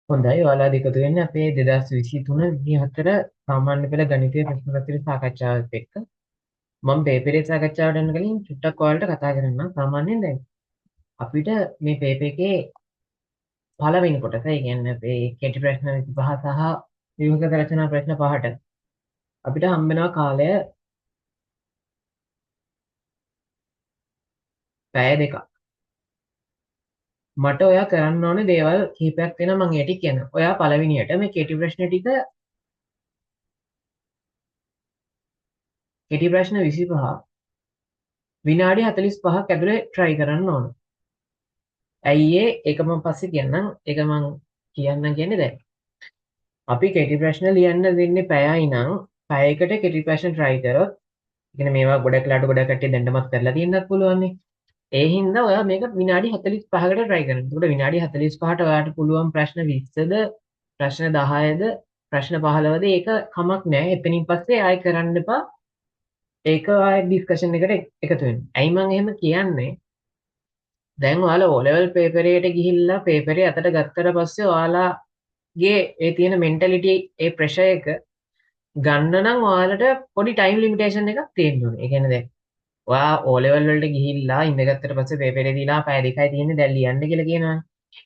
හොඳයි ඔයාලා එකතු වෙන්නේ අපේ 2023 24 සාමාන්‍ය පෙළ ගණිතය ප්‍රශ්න පත්‍ර සාකච්ඡාවත් එක්ක මම පේපරේ සාකච්ඡාවට යන කලින් චුට්ටක් ඔයාලට කතා කරන්න. සාමාන්‍යයෙන් දැන් අපිට මේ පේපර් එකේ පළවෙනි කොටස, ඒ කියන්නේ අපේ කෙටි ප්‍රශ්න 25 සහ ව්‍යුහගත රචනා ප්‍රශ්න 5ට අපිට හම්බ වෙනවා කාලය පැය දෙකක්. මට ඔයා කරන්න ඕනේ දේවල් කිහිපයක් තියෙනවා, මම ඒ ටික කියනවා. ඔයා පළවෙනියට මේ කෙටි ප්‍රශ්න 25 විනාඩි 45ක් ඇතුලේ try කරන්න ඕන. ඇයි ඒක මම පස්සේ කියන්නම්. ඒක මම කියන්නම් කියන්නේ දැන්. අපි කෙටි ප්‍රශ්න ලියන්න දෙන්නේ පැයයි නම් පැයකට කෙටි ප්‍රශ්න try කරොත්, ඒ කියන්නේ මේවා ගොඩක්ලාට ගොඩක් කට්ටිය දැන්නමත් කරලා තියෙන්නත් පුළුවන් නේ. ඒ හින්දා ඔයා මේක විනාඩි 45කට try කරන්න. එතකොට විනාඩි 45ට ඔයාලට පුළුවන් ප්‍රශ්න 20ද, ප්‍රශ්න 10ද, ප්‍රශ්න 15ද ඒක කමක් නෑ. එතනින් පස්සේ ආයෙ කරන්න එපා. ඒක ආයෙ ඩිස්කෂන් එකට එකතු වෙන්න. ඇයි මම එහෙම කියන්නේ? දැන් ඔයාලා O level paper එකට ගිහිල්ලා පේපරේ අතට ගත්තට පස්සේ ඔයාලාගේ ඒ තියෙන මෙන්ටැලිටි, ඒ ප්‍රෙෂර් එක ගන්න නම් ඔයාලට පොඩි ටයිම් ලිමිටේෂන් එකක් තියෙන්න ඕනේ. ඒ කියන්නේ දැන් ඔයා O level වලට ගිහිල්ලා ඉඳගත්තට පස්සේ පේපරේ දීලා පැය දෙකයි තියෙන්නේ දැන් ලියන්න කියලා කියනවනේ.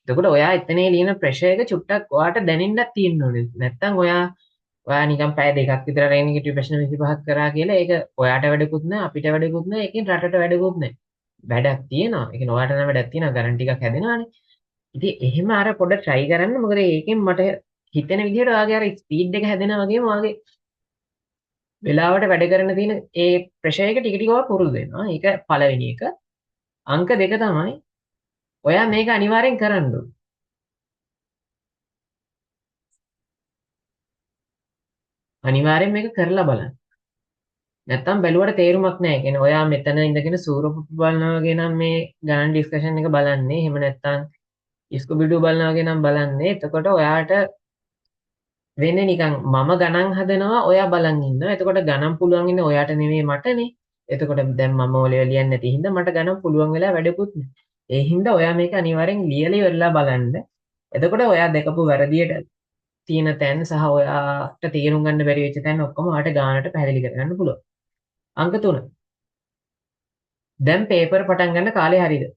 එතකොට ඔයා එතනේ ලියන ප්‍රෙෂර් එක චුට්ටක් ඔයාට දැනෙන්නත් තියෙන්න ඕනේ. නැත්තම් ඔයා නිකන් පැය දෙකක් විතර රේනිගේටිව් ප්‍රශ්න 25ක් කරා කියලා ඒක ඔයාට වැඩකුත් නැහැ, අපිට වැඩකුත් නැහැ, ඒකෙන් රටට වැඩකුත් නැහැ. වැඩක් තියෙනවා. ඒ කියන්නේ ඔයාට නම් වැඩක් තියෙනවා, ගණන් ටිකක් හැදෙනවානේ. ඉතින් එහෙම අර පොඩ try කරන්න. මොකද ඒකෙන් මට හිතෙන විදිහට ඔයාගේ අර ස්පීඩ් එක හැදෙනවා වගේම ඔයාගේ වෙලාවට වැඩ කරන්න තියෙන ඒ ප්‍රෙෂර් එක ටික ටික ඔයා පුරුදු වෙනවා. ඒක පළවෙනි එක. අංක දෙක තමයි ඔයා මේක අනිවාර්යෙන් කරන්න ඕනේ. අනිවාර්යෙන් මේක කරලා බලන්න. නැත්තම් බැලුවට තේරුමක් නැහැ. ඒ කියන්නේ ඔයා මෙතන ඉඳගෙන සූරපුපු බලනවා වගේ නම් මේ ගණන් ඩිස්කෂන් එක බලන්නේ. එහෙම නැත්තම් ඉස්කුබිඩු බලනවා වගේ නම් බලන්නේ. එතකොට ඔයාට වෙන්නේ නිකන් මම ගණන් හදනවා ඔයා බලන් ඉන්නවා. එතකොට ගණන් පුළුවන් ඉන්නේ ඔයාට නෙමෙයි මටනේ. එතකොට දැන් මම ඔලේ ලියන්නේ නැති හින්දා මට ගණන් පුළුවන් වෙලා වැඩකුත් නෑ. ඒ හින්දා ඔයා මේක අනිවාර්යෙන් ලියලා ඉවරලා බලන්න. එතකොට ඔයා දැකපු වැරදියට තියෙන තැන් සහ ඔයාට තේරුම් ගන්න බැරි වෙච්ච තැන් ඔක්කොම ඔයාට ගානට පැහැදිලි කරගන්න පුළුවන්. අංක 3. දැන් පේපර් පටන් ගන්න කාලේ හරියද?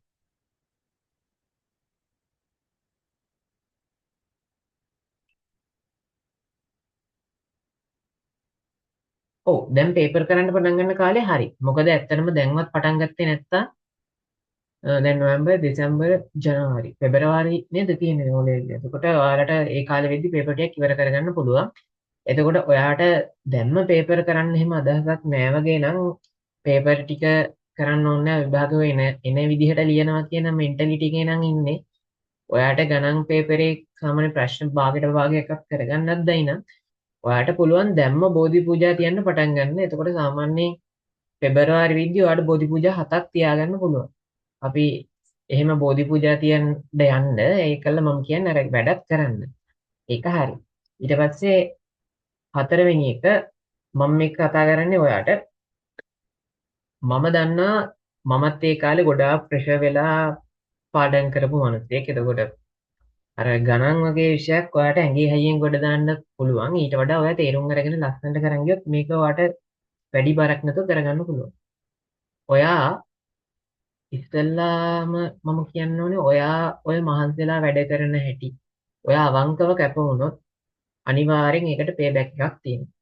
ඔව් දැන් පේපර් කරන්න පටන් ගන්න කාලේ හරි. මොකද ඇත්තටම දැන්වත් පටන් ගත්තේ නැත්තම් දැන් නොවැම්බර් දෙසැම්බර් ජනවාරි පෙබරවාරි නේද තියෙන්නේ ඕලේ. එතකොට ඔයාලට ඒ කාලෙ වෙද්දි පේපර් ටිකක් ඉවර කරගන්න පුළුවන්. එතකොට ඔයාට දැම්ම පේපර් කරන්න එහෙම අදහසක් නෑ වගේ නම් පේපර් ටික කරන්න ඕනේ නැහැ. විභාගෙ එන විදිහට ලියනවා කියන මෙන්ටැලිටි එකේ නම් ඉන්නේ. ඔයාට ගණන් පේපරේ සාමාන්‍ය ප්‍රශ්න භාගයට භාග එකක් කරගන්නත් බැයි නම් ඔයාට පුළුවන් දැම්ම බෝධි පූජා තියන්න පටන් ගන්න. එතකොට සාමාන්‍යයෙන් පෙබරවාරි විද්දි ඔයාට බෝධි පූජා 7ක් තියාගන්න පුළුවන්. අපි එහෙම බෝධි පූජා තියන්න යන්න ඒකල මම කියන්නේ අර වැඩක් කරන්න. ඒක හරි. ඊට පස්සේ හතරවෙනි එක මම මේක කතා කරන්නේ ඔයාට. මම දන්නා මමත් ඒ කාලේ ගොඩාක් ප්‍රෙෂර් වෙලා පාඩම් කරපු මනුස්සයෙක්. එතකොට අර ගණන් වගේ විෂයක් ඔයාට ඇඟේ හයියෙන් ගොඩ දාන්න පුළුවන්. ඊට වඩා ඔයා තේරුම් අරගෙන ලස්සනට කරන් ගියොත් මේක ඔයාට වැඩි බරක් නැතුව කරගන්න පුළුවන්. ඔයා ඉස්සෙල්ලාම මම කියන්න ඕනේ ඔයා ඔය මහන්සිලා වැඩ කරන හැටි. ඔයා අවංකව කැප වුණොත් අනිවාර්යෙන් ඒකට පේබැක් එකක් තියෙනවා.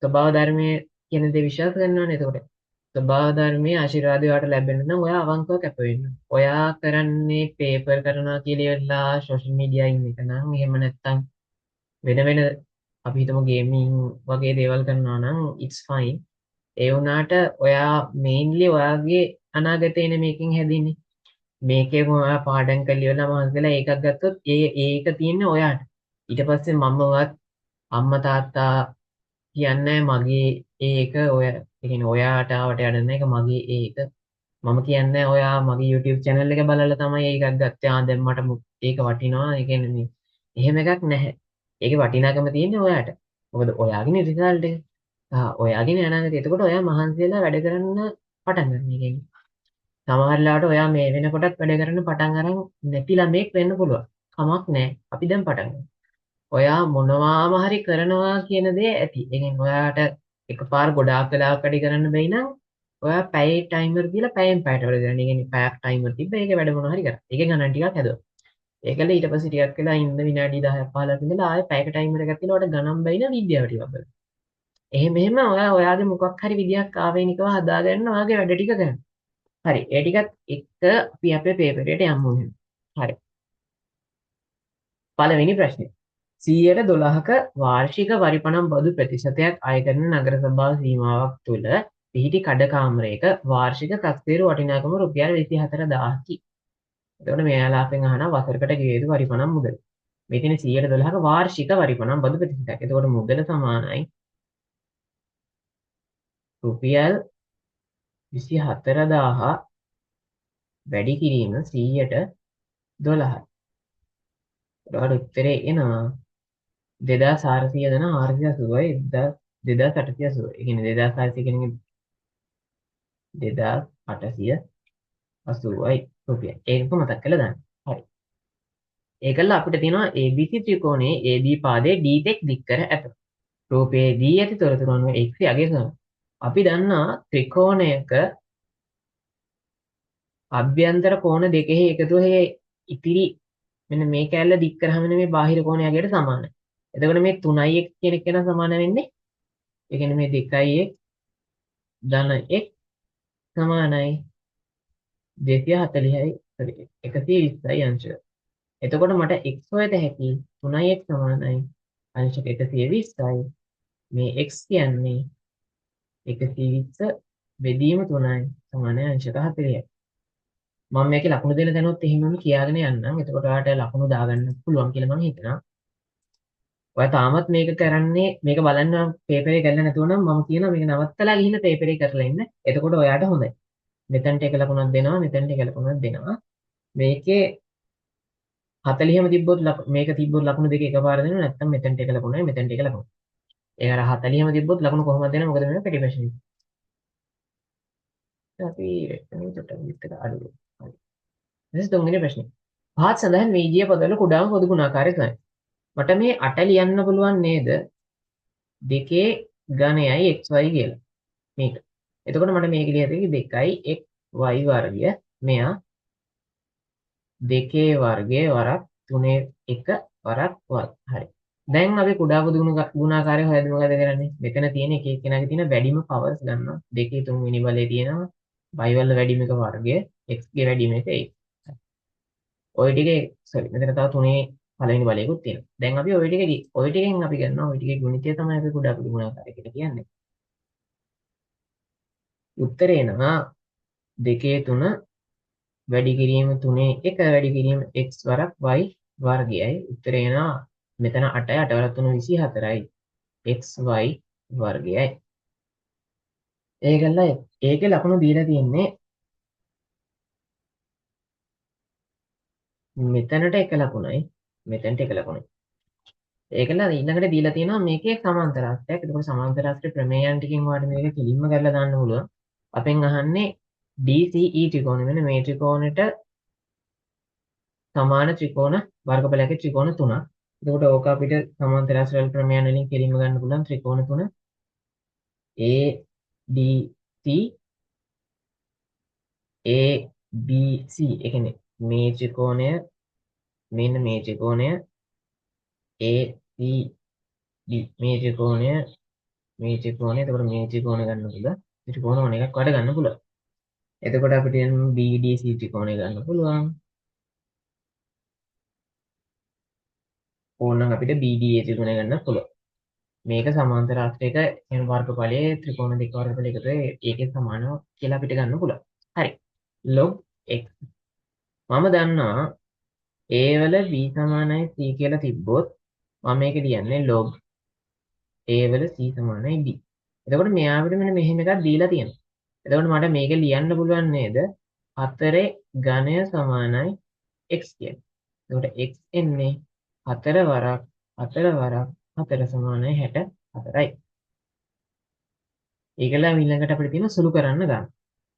ස්වභාව ධර්මයේ කියන දේ විශ්වාස කරනවනේ. එතකොට ස්වභාව ධර්මයේ ආශිර්වාදය ඔයාට ලැබෙන්න නම් ඔයා අවංකව කැප වෙන්න. ඔයා කරන්නේ පේපර් කරනවා කියලා ඉවරලා සෝෂල් මීඩියා ඉන්න එක නම් එහෙම නැත්තම් වෙන වෙන අපි හිතමු ගේමින් වගේ දේවල් කරනවා නම් it's fine. ඒ වුණාට ඔයා මේන්ලි ඔයාගේ අනාගතේනේ මේකෙන් හැදින්නේ. මේකේම ඔයා පාඩම් කරලා ඉවරලා මහන්සිලා ඒකක් ගත්තොත් ඒක තියෙන්නේ ඔයාට. ඊට පස්සේ මමවත් අම්මා තාත්තා කියන්නේ මගේ ඒක ඔය ඒ කියන්නේ ඔයාට ආවට යන්න එක මගේ ඒක. මම කියන්නේ ඔයා මගේ YouTube channel එක බලලා තමයි ඒකක් ගත්තේ. දැන් මට ඒක වටිනවා. ඒ කියන්නේ මේ එහෙම එකක් නැහැ. ඒකේ වටිනාකම තියෙන්නේ ඔයාට. මොකද ඔයාගේ රිසල්ට් එක. ඔයාගේ අනාගතය. එතකොට ඔයා මහන්සි වෙලා වැඩ කරන්න පටන් ගන්න. ඒ කියන්නේ සමහර වෙලාවට ඔයා මේ වෙනකොටත් වැඩ කරන්න පටන් අරන් නැති ළමෙක් වෙන්න පුළුවන්. කමක් නැහැ. අපි දැන් පටන් ගමු. ඔයා මොනවාම හරි කරනවා කියන දේ ඇති. ඒ කියන්නේ ඔයාට එකපාර ගොඩාක් වෙලාවක් වැඩි කරන්න බැයි නම් ඔයා පැයේ ටයිමර් දීලා පැයෙන් පැයට වැඩ කරන්න. ඒ කියන්නේ පැයක් ටයිමර් තිබ්බ ඒක වැඩ මොනවා හරි කරා. ඒකේ ගණන් ටිකක් හැදුවා. ඒකල ඊට පස්සේ ටිකක් වෙලා ඉන්න විනාඩි 10ක් 15ක් ඉඳලා ආයෙ පැයක ටයිමර් එකක් තියලා ඔයාලට ගණන් බැයි නම් විද්‍යාව ටිකක් බලන්න. එහෙම ඔයා ඔයාගේ මොකක් හරි විදියක් ආවේනිකව හදාගන්න ඔයාගේ වැඩ ටික කරන්න. හරි. ඒ ටිකත් එක්ක අපි අපේ පේපර් එකට යමු එහෙනම්. හරි. පළවෙනි ප්‍රශ්නේ. 112ක වාර්ෂික වරිපණම් බදු ප්‍රතිශතයක් අය කරන නගර සභාව සීමාවක් තුළ පිහිටි කඩකාමරයක වාර්ෂික තක්සේරු වටිනාකම රුපියල් 24000කි. එතකොට මෙයාලා අපෙන් අහනවා වසරකට ගෙවිය යුතු වරිපණම් මුදල. මේ තියෙන 112ක වාර්ෂික වරිපණම් බදු ප්‍රතිශතයක්. එතකොට මුදල සමානයි රුපියල් 24000 වැඩි කිරීම 100ට 12. එතකොට උත්තරේ එනවා 2400 දෙනා 480යි 2880. ඒ කියන්නේ 2400 කියන්නේ 2880යි රුපියල්. ඒක මතක් කරලා දාන්න. හරි. ඒකල අපිට තියෙනවා ABC ත්‍රිකෝණයේ AB පාදයේ D තෙක් දික් කර ඇත. රූපයේ D ඇති තොරතුරු අනුව x යගේ සම. අපි දන්නා ත්‍රිකෝණයක අභ්‍යන්තර කෝණ දෙකෙහි එකතුව ඉතිරි මෙන්න මේ කැල්ල දික් කරාම මේ බාහිර කෝණයකට සමානයි. එතකොට මේ 3x කියන එක නම් සමාන වෙන්නේ. ඒ කියන්නේ මේ 2x ධන x සමානයි 240යි 120යි අංශය. එතකොට මට x හොයත හැකි 3x සමානයි අංශක 120යි. මේ x කියන්නේ 120 බෙදීම 3යි සමානයි අංශක 40යි. මම මේකේ ලකුණු දෙන්න දැනුවත් එහෙමම කියාගෙන යන්නම්. එතකොට ඔයාලට ලකුණු දාගන්න පුළුවන් කියලා මම හිතනවා. ඔයා තාමත් මේක කරන්නේ මේක බලන්න පේපරේ කරලා නැතුව නම් මම කියනවා මේක නවත්තලා ගිහින් පේපරේ කරලා ඉන්න. එතකොට ඔයාට හොඳයි. මෙතනට එක ලකුණක් දෙනවා, මෙතනට එක ලකුණක් දෙනවා. මේකේ 40ම තිබ්බොත් මේක තිබ්බොත් ලකුණු දෙක එකපාර දෙනවා. නැත්නම් මෙතනට එක ලකුණයි, මෙතනට එක ලකුණයි. ඒක අර 40ම තිබ්බොත් ලකුණු කොහොමද දෙන්නේ? මොකද මේක පැටි ප්‍රශ්නේ. අපි මේ චුට්ටක් විතර අඩු කරමු. හරි. ඊට තුන්වෙනි ප්‍රශ්නේ. පහත් සඳහන් වීජීය පදවල කුඩාම පොදු ගුණාකාරය තමයි. මට මේ 8 ලියන්න පුළුවන් නේද? දෙකේ ඝනයයි xy කියලා. මේක. එතකොට මට මේක ලියත හැකි 2xy වර්ගය මෙයා 2 වර්ගය වරක් 3 1 වරක් වර්ග. හරි. දැන් අපි කුඩා පොදු ගුණාකාරය හොයද්දි මොකද කරන්නේ? මෙතන තියෙන එක එක්කෙනාගේ තියෙන වැඩිම පවර්ස් ගන්නවා. 2 3 වෙනි බලය තියෙනවා. y වල වැඩිම එක වර්ගය, x ගේ වැඩිම එක 1. ඔය ටිකේ සෝරි මෙතන තව 3 පළවෙනි බලයකුත් තියෙනවා. දැන් අපි ඔය ටිකෙන් අපි ගන්නවා ඔය ටිකේ ගුණිතය තමයි අපි කුඩා පොදු ගුණාකාරය කියලා කියන්නේ. උත්තරේ එනවා 2 3 වැඩි කිරීම 3 1 වැඩි කිරීම x වරක් y වර්ගයයි. උත්තරේ එනවා මෙතන 8යි 8 වරක් 3 24යි xy වර්ගයයි. ඒකල්ල ඒකේ ලකුණු දීලා තියෙන්නේ මෙතනට එක ලකුණයි මෙතනට එක ලකුණයි. ඒකල ඊළඟට දීලා තියෙනවා මේකේ සමාන්තරාස්ත්‍රයක්. එතකොට සමාන්තරාස්ත්‍ර ප්‍රමේයයන් ටිකෙන් වාට මේක කෙලින්ම කරලා දාන්න පුළුවන්. අපෙන් අහන්නේ DCE ත්‍රිකෝණය වෙන මේ ත්‍රිකෝණයට සමාන ත්‍රිකෝණ වර්ගඵලයක ත්‍රිකෝණ තුනක්. එතකොට ඕක අපිට සමාන්තරාස්ත්‍ර ප්‍රමේයන් වලින් කෙලින්ම ගන්න පුළුවන් ත්‍රිකෝණ තුන ADC ABC. ඒ කියන්නේ මේ ත්‍රිකෝණය මෙන්න මේ ත්‍රිකෝණය ACD මේ ත්‍රිකෝණය එතකොට මේ ත්‍රිකෝණ ගන්න පුළුවන්. ත්‍රිකෝණ ඕන එකක් වඩ ගන්න පුළුවන්. එතකොට අපිට BDC ත්‍රිකෝණය ගන්න පුළුවන්. ඕනනම් අපිට BDA ත්‍රිකෝණය ගන්න පුළුවන්. මේක සමාන්තර ආශ්‍රයක එන වර්ගඵලයේ ත්‍රිකෝණ දෙක වර්ගඵල එකතු ඒකේ සමානව කියලා අපිට ගන්න පුළුවන්. හරි. log x මම දන්නවා a වල b සමානයි c කියලා තිබ්බොත් මම මේක ලියන්නේ log a වල c සමානයි b. එතකොට මෙයා අපිට මෙන්න මෙහෙම එකක් දීලා තියෙනවා. එතකොට මට මේක ලියන්න පුළුවන් නේද? 4 ඝනය සමානයි x කියන්නේ. එතකොට x එන්නේ 4 වරක් 4 සමානයි 64යි. ඒකලා ඊළඟට අපිට තියෙන සුළු කරන්න ගන්න.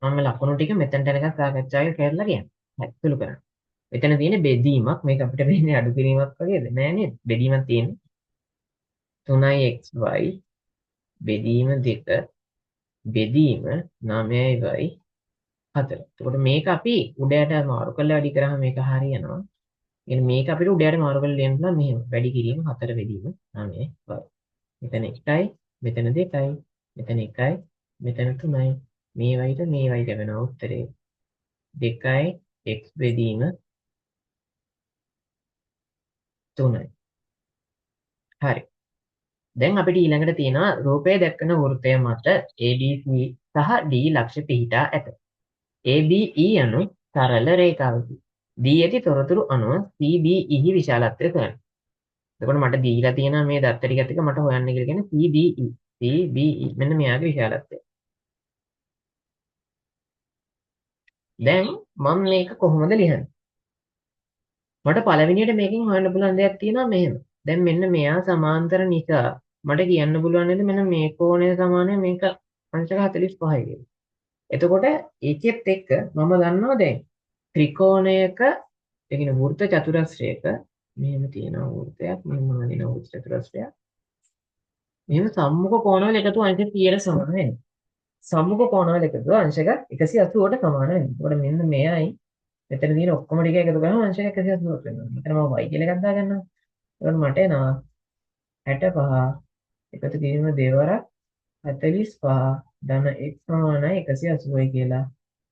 මම ලකුණු ටික මෙතනට එනකන් සාකච්ඡාවේ කරලා කියන්නේ. හරි සුළු කරන්න. මෙතන තියෙන බෙදීමක් මේක අපිට වෙන්නේ අඩු කිරීමක් වගේද නෑ නේද? බෙදීමක් තියෙන්නේ 3xy බෙදීම 2 බෙදීම 9y 4. එතකොට මේක අපි උඩයට මාරු කරලා වැඩි කරාම මේක හරියනවා. එහෙනම් මේක අපිට උඩයට මාරු කරලා ලියන්න පුළුවන් මෙහෙම. වැඩි කිරීම 4 බෙදීම 9y. මෙතන 1යි, මෙතන 2යි, මෙතන 1යි, මෙතන 3යි. මේ වයිට මේ වයිට වෙනවා උත්තරේ. 2යි x බෙදීම 3යි. හරි. දැන් අපිට ඊළඟට තියෙනවා රූපය දැක්කන වෘත්තය මත ABC සහ D ලක්ෂ පිහිටා ඇත. ABE යනු සරල රේඛාවකි. D ඇති තොරතුරු අනුව CBE හි විශාලත්වය හොයන්න. එතකොට මට දීලා තියෙනවා මේ දත්ත ටිකත් එක මට හොයන්න කියලා කියන්නේ CBE. CBE මෙන්න මෙයාගේ විශාලත්වය. දැන් මම මේක කොහොමද ලියන්නේ? මට පළවෙනියට මේකෙන් හොයන්න පුළුවන් දෙයක් තියෙනවා මෙහෙම. දැන් මෙන්න මෙයා සමාන්තර නිසා මට කියන්න පුළුවන් නේද මෙන්න මේ කෝණය සමානයි මේක අංශක 45යි කියලා. එතකොට ඒකෙත් එක්ක මම දන්නවා දැන් ත්‍රිකෝණයක ඒ කියන්නේ වෘත්ත චතුරස්‍රයක මෙහෙම තියෙනවා වෘත්තයක් මෙහෙම වදින වෘත්ත චතුරස්‍රයක් මෙහෙම සම්මුඛ කෝණවල එකතු අංශක 100ට සමාන වෙනවා. සම්මුඛ කෝණවල එකතු අංශක 180ට සමාන වෙනවා. එතකොට මෙන්න මෙයයි මෙතන තියෙන ඔක්කොම ටික එකතු කරාම අංශක 180ක් වෙනවා. මෙතන මම y කියලා එකක් දාගන්නවා. එතකොට මට එනවා 65 එකතු කිරීම දෙවරක් 45 ධන x සමානයි 180යි කියලා.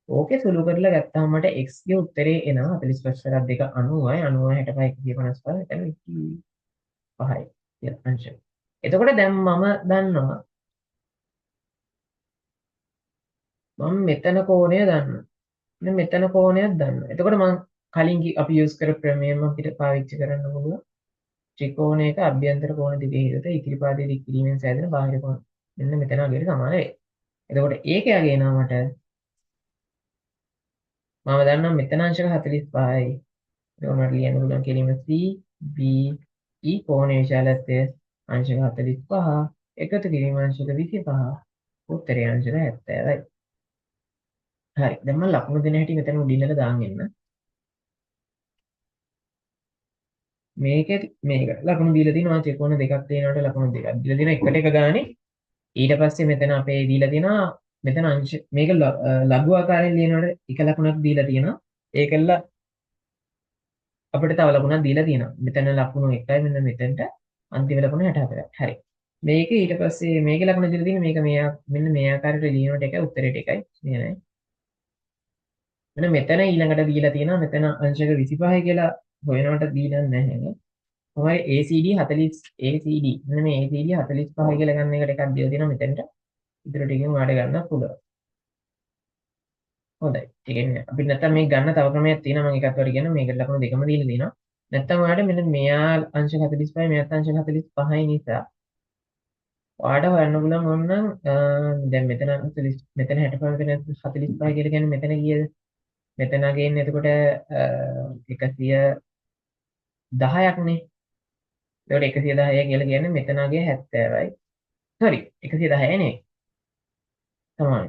ඕකේ සුළු කරලා ගත්තාම මට x ගේ උත්තරේ එනවා 45 2 90යි 90 65 155 එතන 25යි කියලා අංශය. එතකොට දැන් මම දන්නවා මම මෙතන කෝණය දන්නවා. දැන් මෙතන කෝණයක් දන්නවා. එතකොට මම කලින් අපි යූස් කරපු ප්‍රමේයම අපිට පාවිච්චි කරන්න පුළුවන්. ත්‍රිකෝණයක අභ්‍යන්තර කෝණ දෙකේ හිරත ඉතිරිපාදයේ දික් කිරීමෙන් සෑදෙන බාහිර කෝණ. මෙන්න මෙතන අගයට සමාන වෙයි. එතකොට ඒක යගෙනවා මට මම දන්නවා මෙතන අංශක 45යි. එතකොට මට ලියන්න පුළුවන් කෙලින්ම C B E කෝණයේ විශාලත්වය අංශක 45 එකතු කිරීම අංශක 25 උත්තරය අංශක 70යි. හරි. දැන් මම ලකුණු දෙන හැටි මෙතන උඩින් ඉඳලා දාන් එන්න. මේක ලකුණු දීලා තියෙනවා ත්‍රිකෝණ දෙකක් තියෙනවට ලකුණු දෙකක් දීලා තියෙනවා එකට එක ගානේ. ඊට පස්සේ මෙතන අපේ දීලා තියෙනවා මෙතන අංශ මේක ලඝු ආකාරයෙන් ලියනකොට එක ලකුණක් දීලා තියෙනවා. ඒකල්ල අපිට තව ලකුණක් දීලා තියෙනවා. මෙතන ලකුණු 1යි මෙන්න මෙතනට අන්තිම ලකුණ 64යි. හරි. මේක ඊට පස්සේ මේකේ ලකුණ දීලා තියෙන මේක මෙන්න මේ ආකාරයට ලියනකොට එක උත්තරේට එකයි. මේ නෑ. මෙන්න මෙතන ඊළඟට දීලා තියෙනවා මෙතන අංශක 25 කියලා හොයනවට දීලා නැහැ. තමයි ACD 40 ACD මෙන්න මේ ACD 45 කියලා ගන්න එකට එකක් දීලා තියෙනවා මෙතනට. ඉතින් ටිකෙන් වාඩ ගන්න පුළුවන්. හොඳයි. ඒ කියන්නේ අපිට නැත්තම් මේක ගන්න තව ක්‍රමයක් තියෙනවා මම එකක් වර කියන මේකට ලකුණු දෙකම දීලා තියෙනවා. නැත්තම් ඔයාලට මෙන්න මෙයා අංශක 45 මෙයාත් අංශක 45 නිසා ඔයාලට හොයන්න පුළුවන් ඕනනම් දැන් මෙතන 40 මෙතන 65 මෙතන 45 කියලා කියන්නේ මෙතන කීයද? මෙතන ගේන්නේ එතකොට 110ක් නේ. ඒකට 110 කියලා කියන්නේ මෙතනගේ 70යි. sorry 110 නේ. තමයි.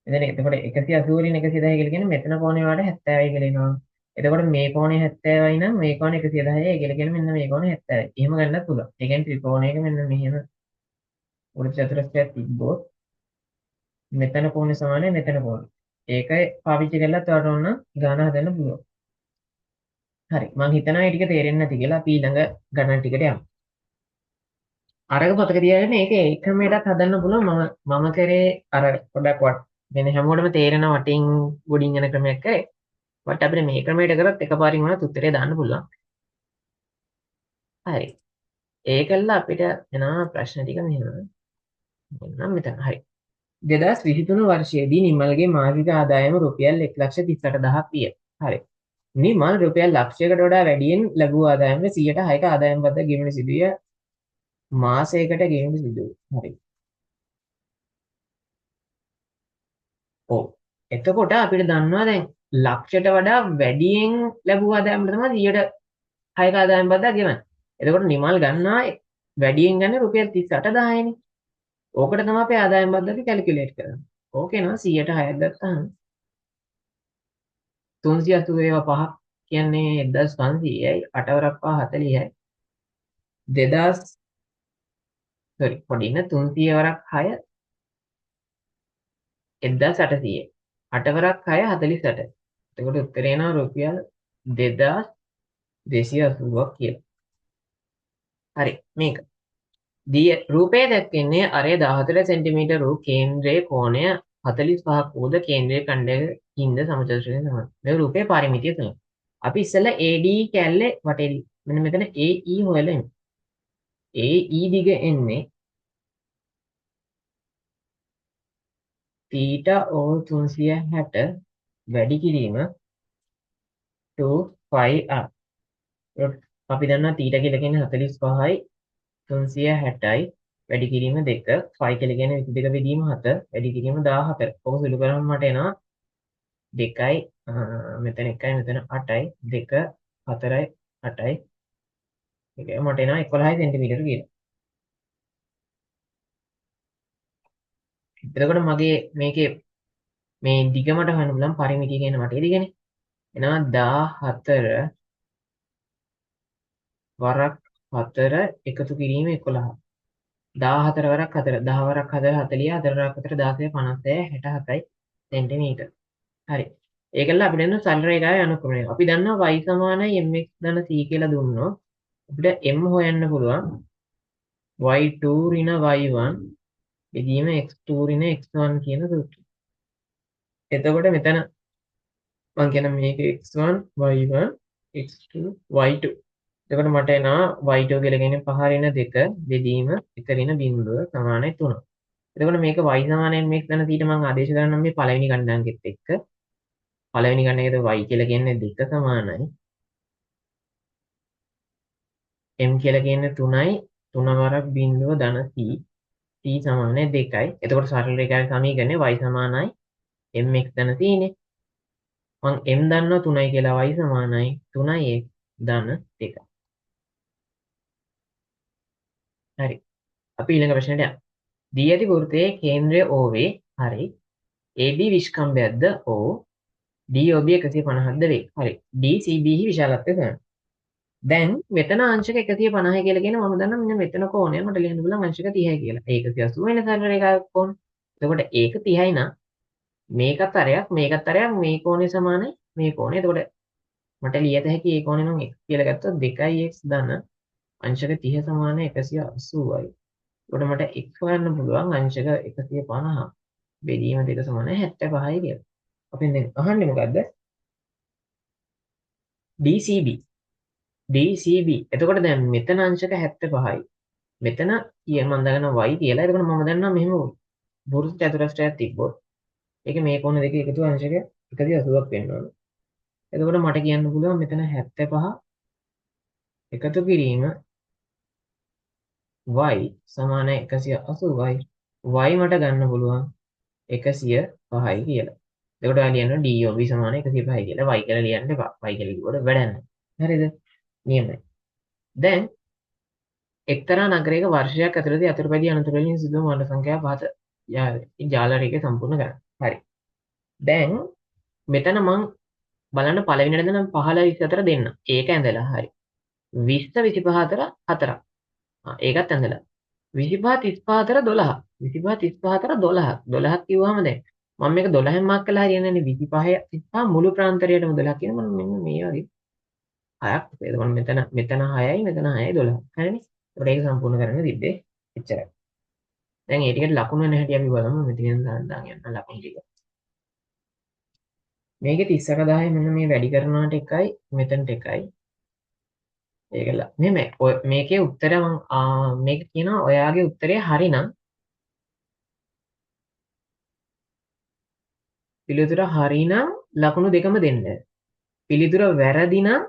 එතන එතකොට 180 වලින් 110 කියලා කියන්නේ මෙතන කෝණේ වලට 70යි කියලා එනවා. එතකොට මේ කෝණේ 70යි නම් මේ කෝණේ 110යි කියලා කියන්නේ මෙන්න මේ කෝණේ 70යි. එහෙම ගන්නත් පුළුවන්. ඒ කියන්නේ ත්‍රිකෝණයක මෙන්න මෙහෙම වෘත්ත චතුරස්‍රයක් තිබ්බොත් මෙතන කෝණේ සමානයි මෙතන කෝණේ. ඒකයි පාවිච්චි කරලා තවට ඕන ගාන හදන්න පුළුවන්. හරි. මම හිතනවා මේ ටික තේරෙන්නේ නැති කියලා අපි ඊළඟ ගණන් ටිකට යමු. අරක පතක තියාගෙන ඒක ඒ ක්‍රමයටත් හදන්න පුළුවන්. මම කරේ අර පොඩක් වට වෙන හැමෝටම තේරෙන වටින් ගොඩින් යන ක්‍රමයක් කරේ. වට අපිට මේ ක්‍රමයට කරත් එකපාරින් වුණත් උත්තරේ දාන්න පුළුවන්. හරි. ඒකල්ල අපිට එනවා ප්‍රශ්න ටික මෙහෙම. මෙන්න මෙතන. හරි. 2023 වර්ෂයේදී නිමල්ගේ මාසික ආදායම රුපියල් 1,38,000ක් විය. හරි. නිමල් රුපියල් ලක්ෂයකට වඩා වැඩියෙන් ලැබූ ආදායම 106ක ආදායම් බද්ද ගෙවන සිදුවිය මාසයකට ගෙවන සිදුවේ. හරි. ඔව්. එතකොට අපිට දන්නවා දැන් ලක්ෂයට වඩා වැඩියෙන් ලැබුව ආදායම තමයි 106ක ආදායම් බද්ද ගෙවන්නේ. එතකොට නිමල් ගන්නවා වැඩියෙන් ගන්න රුපියල් 38000නේ. ඕකට තමයි අපි ආදායම් බද්ද අපි කැල්කියුලේට් කරන්නේ. ඕකේ නෝ 100ට 6ක් ගත්තාම 380 ඒවා 5ක් කියන්නේ 1500යි 8 වරක් 5 40යි 2000 sorry පොඩි ඉන්න 300 වරක් 6 1800යි 8 වරක් 6 48. එතකොට උත්තරේ එනවා රුපියල් 2280ක් කියලා. හරි මේක. රූපයේ දැක්වෙන්නේ අරේ 14 සෙන්ටිමීටර් වූ කේන්ද්‍රයේ කෝණය 45ක් වූද කේන්ද්‍රයේ ඛණ්ඩයකින්ද සමචතුරස්‍රයෙන් සමාන. මේ රූපයේ පාරමිතිය තමයි. අපි ඉස්සෙල්ලා AD කැල්ලේ වටේ මෙන්න මෙතන AE හොයලා ඉමු. AE දිග එන්නේ θ over 360 වැඩි කිරීම 2πr. අපි දන්නවා θ කියලා කියන්නේ 45යි 360යි වැඩි කිරීම 2 5 කියලා කියන්නේ 22 බෙදීම 7 වැඩි කිරීම 14. ඔක සුළු කරාම මට එනවා 2යි මෙතන 1යි මෙතන 8යි 2 4යි 8යි ඒක මට එනවා 11 සෙන්ටිමීටර කියලා. එතකොට මගේ මේකේ මේ දිග මට හොයන්න පුළුවන් පරිමිතිය කියන මට දිගනේ. එනවා 14 වරක් 4 එකතු කිරීම 11. 14 වරක් 4 10 වරක් 4 40 4 වරක් 4 16 56 67යි සෙන්ටිමීටර. හරි. ඒකල අපිට එන්න සරල රේඛාවේ අනුක්‍රමණය. අපි දන්නවා y සමානයි mx ධන c කියලා දුන්නොත් අපිට m හොයන්න පුළුවන් y2 ඍණ y1 බෙදීම x2 ඍණ x1 කියන සූත්‍රය. එතකොට මෙතන මම කියන මේක x1 y1 x2 y2. එතකොට මට එනවා y2 කියලා කියන්නේ 5 ඍණ 2 බෙදීම 1 ඍණ බිංදුව සමානයි 3. එතකොට මේක y සමානයි mx ධන c ට මම ආදේශ කරනවා මේ පළවෙනි ගණනාංකෙත් එක්ක. පළවෙනි ගණනයේද y කියලා කියන්නේ 2 සමානයි m කියලා කියන්නේ 3යි 3 වරක් බිංදුව ධන c c සමානයි 2යි. එතකොට සරල රේඛාවේ සමීකරණය y සමානයි mx ධන c නේ. මම m දන්නවා 3යි කියලා y සමානයි 3x ධන 2. හරි. අපි ඊළඟ ප්‍රශ්නයට යමු. දී ඇති වෘත්තයේ කේන්ද්‍රය O වේ. හරි. AB විස්කම්භයක්ද O DOB 150ක්ද වේ. හරි. DCB හි විශාලත්වය ගන්න. දැන් මෙතන අංශක 150 කියලා කියන මම දන්නවා මෙන්න මෙතන කෝණය මට ලියන්න පුළුවන් අංශක 30යි කියලා. ඒක 180 වෙන සරල රේඛාවක් කොහොම? එතකොට ඒක 30යි නම් මේකත් අරයක් මේ කෝණය සමානයි මේ කෝණය. එතකොට මට ලියත හැකි ඒ කෝණය නම් x කියලා ගත්තොත් 2x ධන අංශක 30 සමාන 180යි. එතකොට මට x හොයන්න පුළුවන් අංශක 150 බෙදීම 2 සමාන 75යි කියලා. අපි දැන් අහන්නේ මොකද්ද? DCB DCB. එතකොට දැන් මෙතන අංශක 75යි. මෙතන මම දන්නවා y කියලා. එතකොට මම දන්නවා මෙහෙම වෘත්ත චතුරස්‍රයක් තිබ්බොත් ඒක මේ කෝණ දෙක එකතු අංශක 180ක් වෙන්න ඕන. එතකොට මට කියන්න පුළුවන් මෙතන 75 එකතු කිරීම y සමාන 180යි. y මට ගන්න පුළුවන් 105යි කියලා. එතකොට ඔයා ලියන්න DOB සමාන 105යි කියලා. y කියලා ලියන්න එපා. y කියලා ලියුවට වැඩක් නැහැ. හරිද? නියමයි. දැන් එක්තරා නගරයක වර්ෂයක් ඇතුළතදී අතුරුපැදි අනතුරු වලින් සිදුවන මරණ සංඛ්‍යාව පහත ජාල රේඛය සම්පූර්ණ කරන්න. හරි. දැන් මෙතන මං බලන්න පළවෙනියට නම් 15 24 දෙන්න. ඒක ඇඳලා හරි. 20 25 අතර 4ක්. ඒකත් ඇඳලා. 25 35 අතර 12. 25 35 අතර 12ක්. 12ක් කිව්වම දැන් මම මේක 12න් මාක් කළා හරියන්නේ නැහැ. 25 35 මුළු ප්‍රාන්තරයටම 12 කියන මම මෙන්න මේ වගේ 6ක්. එතකොට මෙතන 6යි මෙතන 6යි 12. හරිනේ. ඒකට ඒක සම්පූර්ණ කරන්න තිබ්බේ එච්චරයි. දැන් ඒ ටිකට ලකුණු වෙන හැටි අපි බලමු. මෙතනින් දාන්න යන්න ලකුණු ටික. මේකේ 38 10 මෙන්න මේ වැඩි කරනවාට එකයි මෙතනට එකයි. ඒකල මේකේ උත්තරය මේක කියනවා ඔයාගේ උත්තරය හරිනම් පිළිතුර හරිනම් ලකුණු දෙකම දෙන්න. පිළිතුර වැරදි නම්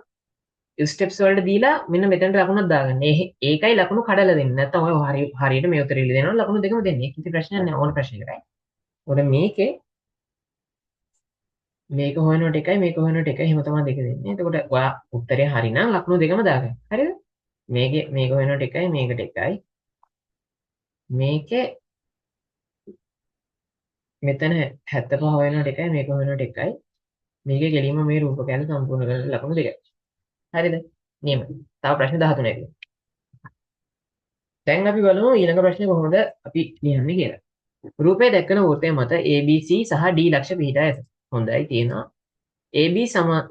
ස්ටෙප්ස් වලට දීලා මෙන්න මෙතනට ලකුණක් දාගන්න. ඒකයි ලකුණු කඩලා දෙන්නේ. නැත්නම් ඔය හරියට මේ උත්තරය ඉල්ල දෙනවා ලකුණු දෙකම දෙන්නේ. කිසි ප්‍රශ්නයක් නැහැ ඕන ප්‍රශ්නයකටයි. ඔතන මේක හොයනකොට එකයි මේක හොයනකොට එකයි එහෙම තමයි දෙක දෙන්නේ. එතකොට ඔයා උත්තරේ හරිනම් ලකුණු දෙකම දාගන්න. හරිද? මේක හොයනකොට එකයි මේකට එකයි. මේකේ මෙතන 75 හොයනකොට එකයි මේක හොයනකොට එකයි. මේකේ කෙලින්ම මේ රූප කැල සම්පූර්ණ කරන ලකුණු දෙකයි. හරිද? නියම. තව ප්‍රශ්න 13යි. දැන් අපි බලමු ඊළඟ ප්‍රශ්නේ කොහොමද අපි ලියන්නේ කියලා. රූපය දැක්කන වෘත්තය මත ABC සහ D ලක්ෂ පිහිටා ඇත. හොඳයි තියෙනවා. AB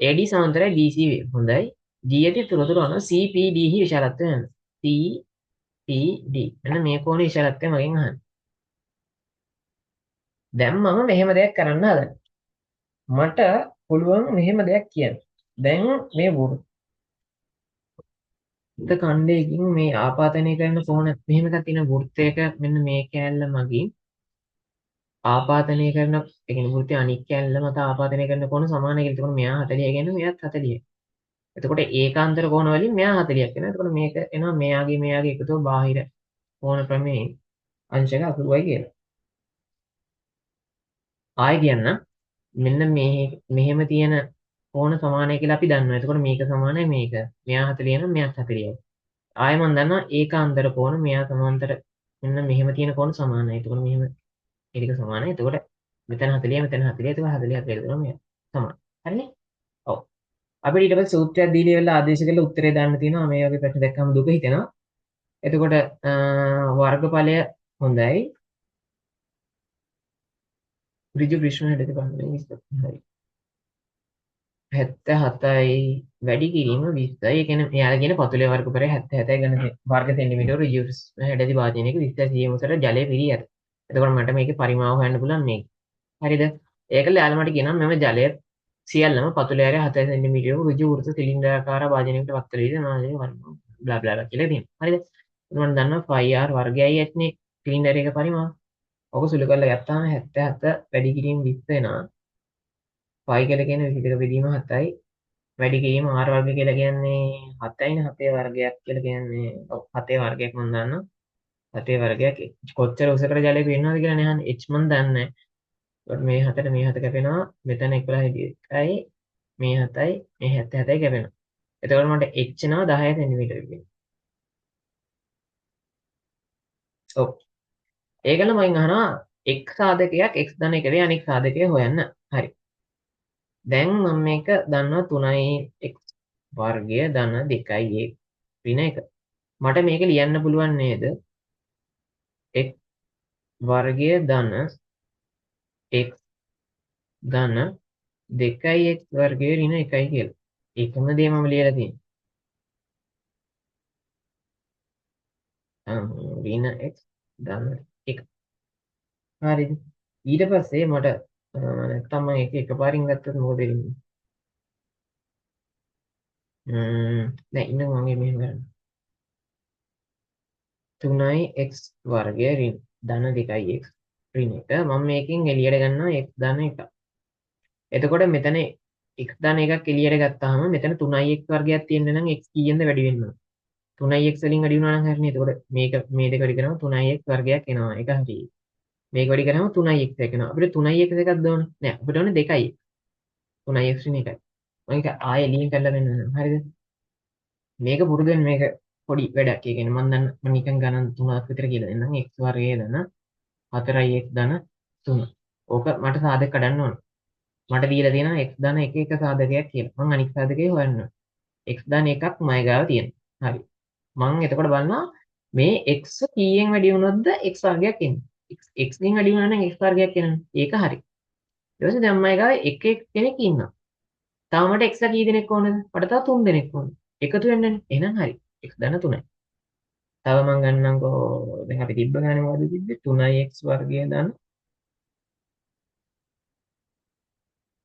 AD සමාන්තරයි DC වේ. හොඳයි. G ඇති තොරතුරු අනුව CPD හි විශාලත්වය යන. CPD. එන්න මේ කෝණේ විශාලත්වය මගෙන් අහන්න. දැන් මම මෙහෙම දෙයක් කරන්න හදන්නේ. මට පුළුවන් මෙහෙම දෙයක් කියන්න. දැන් මේ වෘත්ත ඛණ්ඩයකින් මේ ආපාදනය කරන කෝණ මෙහෙම එකක් තියෙන වෘත්තයක මෙන්න මේ කෑල්ල මගින් ආපාදනය කරන ඒ කියන්නේ වෘත්තය අනික් කෑල්ල මත ආපාදනය කරන කෝණ සමානයි කියලා. එතකොට මෙයා 40 කියන්නේ මෙයාත් 40යි. එතකොට ඒකාන්තර කෝණ වලින් මෙයා 40ක් වෙනවා. එතකොට මේක එනවා මෙයාගේ එකතුව බාහිර කෝණ ප්‍රමේයයෙන් අංශක අසුරුවයි කියලා. ආයෙ කියන්න මෙන්න මෙහෙම තියෙන කෝණ සමානයි කියලා අපි දන්නවා. එතකොට මේක සමානයි මේක. මෙයා 40 නම් මෙයාත් 40යි. ආයෙ මම දන්නවා ඒකාන්තර කෝණ මෙයා සමාන්තර මෙන්න මෙහෙම තියෙන කෝණ සමානයි. එතකොට මෙහෙම ඒ ටික සමානයි. එතකොට මෙතන 40 මෙතන 40 එතකොට 40ක් වෙනවා මෙයා සමාන. හරිනේ? ඔව්. අපිට ඊට පස්සේ සූත්‍රයක් දීලා ඉවරලා ආදේශ කරලා උත්තරේ දාන්න තියෙනවා. මේ වගේ ප්‍රශ්න දැක්කම දුක හිතෙනවා. එතකොට වර්ගඵලය හොඳයි. ඍජු ප්‍රශ්න හැදෙන්න බලන්න ඉස්සරහයි. 77යි වැඩි කිරීම 20යි. ඒ කියන්නේ එයාලා කියන පතුලේ වර්ගපරය 77යි ගන්න වර්ග සෙන්ටිමීටර ඍජු හැඩති වාදනයක 20 සියමුසට ජලය පිරී ඇත. එතකොට මට මේකේ පරිමාව හොයන්න පුළුවන් මේක. හරිද? ඒකල යාළුවා මට කියනවා මෙම ජලය සියල්ලම පතුලේ ආරය 7 සෙන්ටිමීටරක ඍජු වෘත්ත සිලින්ඩරාකාර වාදනයකට වත් වේද මාගේ වර්ග බ්ලා බ්ලා කියලා තියෙනවා. හරිද? මම දන්නවා 5r වර්ගයයි ඇත්නේ සිලින්ඩර් එක පරිමාව. ඔක සුළු කරලා ගත්තාම 77 වැඩි කිරීම 20 වෙනවා. 5 කියලා කියන්නේ 22 බෙදීම 7යි. වැඩි කිරීම r වර්ග කියලා කියන්නේ 7යිනේ 7 වර්ගයක් කියලා කියන්නේ. ඔව් 7 වර්ගයක් මම දන්නවා. 7 වර්ගයක් කොච්චර උසකට ජලය පේනවද කියලා නේ අහන්නේ. h මම දන්නේ නැහැ. මේ 7ට මේ 7 කැපෙනවා. මෙතන 11යි මේ 7යි මේ 77යි කැපෙනවා. එතකොට මට h එනවා 10 සෙන්ටිමීටර කියලා. ඔව්. ඒකල මම අහනවා x සාධකයක් x ධන 1 වේ අනෙක් සාධකය හොයන්න. හරි. දැන් මම මේක දන්නවා 3යි x වර්ගය ධන 2යි ඍණ 1. මට මේක ලියන්න පුළුවන් නේද? x වර්ගය ධන x ධන 2යි x වර්ගය ඍණ 1යි කියලා. ඒකම දේ මම ලියලා තියෙන්නේ. ඍණ x ධන 1. හරිද? ඊට පස්සේ මට නැත්තම් මම ඒක එකපාරින් ගත්තොත් මොකද වෙන්නේ? නෑ ඉන්න මම මෙහෙම කරන්න. 3යි x වර්ගය ධන 2යි x ඍණ 1. මම මේකෙන් එළියට ගන්නවා x ධන 1. එතකොට මෙතන x ධන 1ක් එළියට ගත්තාම මෙතන 3යි x වර්ගයක් තියෙන්න නම් x කීයෙන්ද වැඩි වෙන්න ඕන? 3යි x වලින් වැඩි වුණා නම් හරිනේ. එතකොට මේක මේ දෙක වැඩි කරාම 3යි x වර්ගයක් එනවා. ඒක හරි. මේක වැඩි කරාම 3යි x එක එනවා. අපිට 3යි x එකක් දාන්න. නෑ අපිට ඕනේ 2යි. 3යි x නේ 1යි. මම ඒක ආයෙ ලින්ක් කරලා දෙන්නම්. හරිද? මේක පුරුදු වෙන්න මේක පොඩි වැඩක්. ඒ කියන්නේ මම දන්න මම නිකන් ගණන් 3ක් විතර කියලා දෙන්නම්. x වර්ගය ධන 4යි x ධන 3. ඕක මට සාධක කඩන්න ඕන. මට දීලා තියෙනවා x ධන 1 1 සාධකයක් කියලා. මම අනිත් සාධකේ හොයන්න ඕන. x ධන 1ක් මයි ගාව තියෙනවා. හරි. මම එතකොට බලනවා මේ x කීයෙන් වැඩි වුණොත්ද x වර්ගයක් එන්නේ. x කින් වැඩි වුණා නම් x වර්ගයක් එනවා. ඒක හරි. ඊට පස්සේ දැන් මයි ගාව 1 1 කෙනෙක් ඉන්නවා. තව මට x කී දෙනෙක් ඕනද? මට තව 3 දෙනෙක් ඕනේ. එකතු වෙන්නනේ. එහෙනම් හරි. x ධන 3යි. තව මම ගන්නම්කෝ දැන් අපි තිබ්බ ගානේ මොකද තිබ්බේ 3x වර්ගය දාන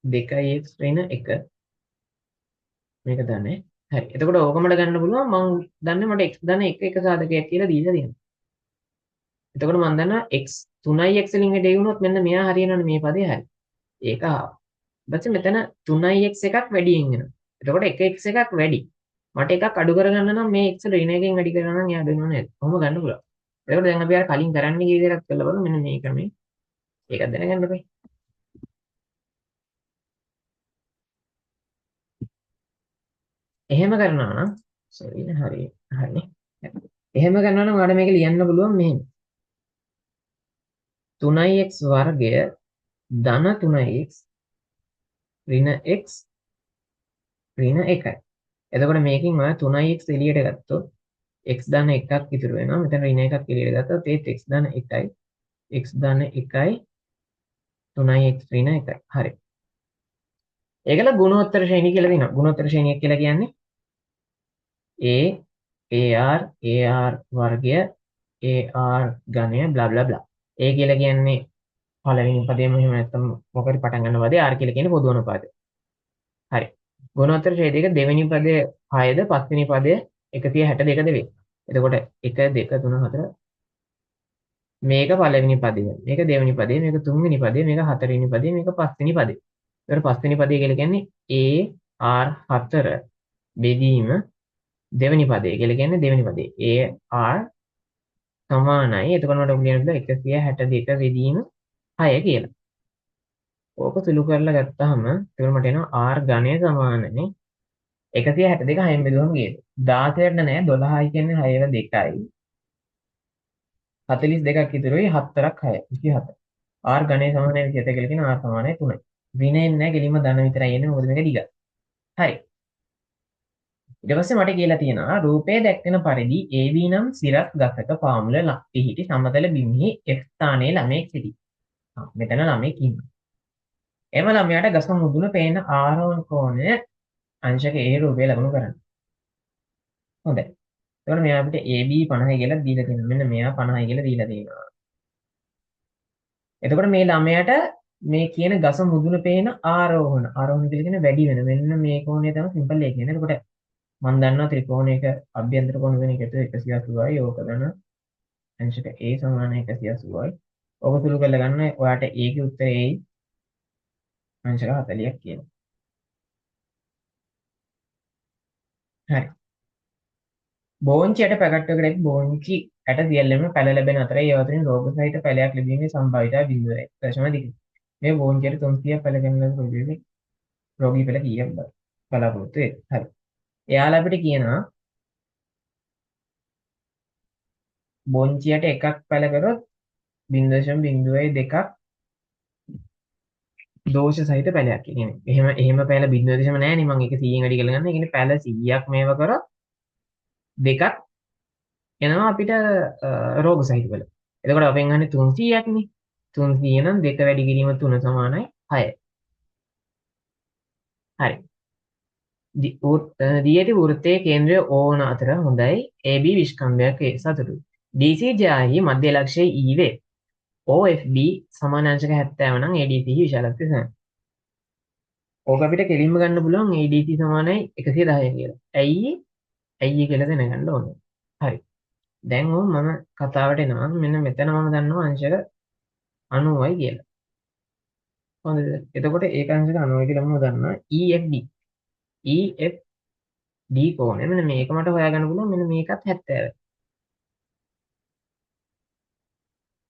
2x ඍණ 1 මේක දන්නේ හරි එතකොට ඕකමඩ ගන්න පුළුවන් මම දන්නේ මට x ධන 1 1 සාධකයක් කියලා දීලා තියෙනවා එතකොට මම දන්නවා x 3x වලින් වැඩි වුණොත් මෙන්න මෙයා හරියනවනේ මේ පදේ හරි ඒක ආවා ඊපස්සේ මෙතන 3x එකක් වැඩියෙන් එනවා එතකොට 1x එකක් වැඩි මට එකක් අඩු කරගන්න නම් මේ x ඍණ එකෙන් වැඩි කරනවා නම් එයා අඩු වෙනව නේද කොහොම ගන්න පුළුවන් එතකොට දැන් අපි අර කලින් කරන්න ගිය විදිහට කරලා බලමු මෙන්න මේ ක්‍රමේ ඒක දැනගන්න බෑ එහෙම කරනවා නම් sorry හරි හරිනේ එහෙම කරනවා නම් ඔයාලට මේක ලියන්න පුළුවන් මෙහෙම 3x වර්ගය ධන 3x ඍණ x ඍණ 1යි. එතකොට මේකෙන් ඔයා 3x එළියට ගත්තොත් x ධන 1ක් ඉතුරු වෙනවා. මෙතන ඍණ 1ක් එළියට ගත්තොත් ඒත් x ධන 1යි. x ධන 1යි 3x ඍණ 1යි. හරි. ඒකල ගුණෝත්තර ශ්‍රේණිය කියලා දෙනවා. ගුණෝත්තර ශ්‍රේණිය කියලා කියන්නේ ar වර්ගය ar ඝනය bla bla bla. ඒ කියලා කියන්නේ පළවෙනි පදේම එහෙම නැත්නම් මොකද පටන් ගන්න පදේ r කියලා කියන්නේ පොදු වන පදේ. හරි. ගුණෝත්තර ඡේදයක දෙවෙනි පදය 6ද පස්වෙනි පදය 162ද වේ. එතකොට 1 2 3 4 මේක පළවෙනි පදය. මේක දෙවෙනි පදය, මේක තුන්වෙනි පදය, මේක හතරවෙනි පදය, මේක පස්වෙනි පදය. ඒතර පස්වෙනි පදය කියලා කියන්නේ ar4 බෙදීම දෙවෙනි පදය කියලා කියන්නේ දෙවෙනි පදේ ar සමානයි. එතකොට මට උගලියන්න පුළුවන් 162 බෙදීම 6 කියලා. ඕක සුළු කරලා ගත්තාම එතකොට මට එනවා r ඝනය සමානයි 162 6න් බෙදුවම ගියද 16ට නෑ 12යි කියන්නේ 6 2යි 42ක් ඉතුරුයි 4ක් 6 27 r ඝනය සමානයි 27 කියලා කියන r සමානයි 3යි විනයෙන් නෑ කෙලින්ම ධන විතරයි එන්නේ මොකද මේක දිග හරි ඊට පස්සේ මට කියලා තියෙනවා රූපයේ දැක්වෙන පරිදි AB නම් සිරස් ගසක පාමුල පිහිටි සමතල බිමෙහි F ස්ථානයේ ළමෙක් සිටි මෙතන ළමෙක් ඉන්නවා එම ළමයාට ගස මුදුන පේන ආරෝහණ කෝණය අංශක A රූපය ලබනු කරන්න. හොඳයි. එතකොට මෙයා අපිට AB 50 කියලා දීලා තියෙනවා. මෙන්න මෙයා 50 කියලා දීලා තියෙනවා. එතකොට මේ ළමයාට මේ කියන ගස මුදුන පේන ආරෝහණ කියලා කියන වැඩි වෙන. මෙන්න මේ කෝණය තමයි සිම්පල් එක කියන්නේ. එතකොට මම දන්නවා ත්‍රිකෝණයක අභ්‍යන්තර කෝණ වෙන එක 180යි. ඕක ගන්න අංශක A සමාන 180යි. ඕක සුළු කරලා ගන්න ඔයාට A ගේ උත්තරේ A අංශක 40ක් කියනවා. හරි. බෝංචියට පැකට්ටකට බෝංචි ඇට සියල්ලම පැළ ලැබෙන අතර ඒ අතරින් රෝග සහිත පැලයක් ලැබීමේ සම්භාවිතාව 0.2. මේ බෝංචියට 300ක් පැළ ගන්නන රෝගී පැළ කීයක් බලාපොරොත්තු වෙයි. හරි. එයාලා අපිට කියනවා බෝංචියට එකක් පැළ කරොත් 0.02ක් දෝෂ සහිත පැලයක් කියන්නේ. එහෙම පැල 0.0 නැහැ නේ මම ඒක 100න් වැඩි කරලා ගන්න. ඒ කියන්නේ පැල 100ක් මේව කරොත් දෙකක් එනවා අපිට රෝග සහිත පැල. එතකොට අපෙන් අහන්නේ 300ක් නේ. 300 නම් 2 වැඩි කිරීම 3 සමානයි 6. හරි. දී ඇති වෘත්තයේ කේන්ද්‍රය O වන අතර හොඳයි AB විස්කම්භයක් සතුටුයි. DC ජාහි මධ්‍ය ලක්ෂය E වේ. OFB සමානාංශක 70 නම් ADC විශාලත්වය සම. ඕක අපිට කෙලින්ම ගන්න පුළුවන් ADC සමානයි 110 කියලා. ඇයි කියලා දැනගන්න ඕනේ. හරි. දැන් මම කතාවට එනවා මෙන්න මෙතන මම දන්නවා අංශක 90යි කියලා. හොඳද? එතකොට ඒක අංශක 90 කියලා මම දන්නවා EFD. EFD කෝණය මෙන්න මේක මට හොයාගන්න පුළුවන් මෙන්න මේකත් 70යි.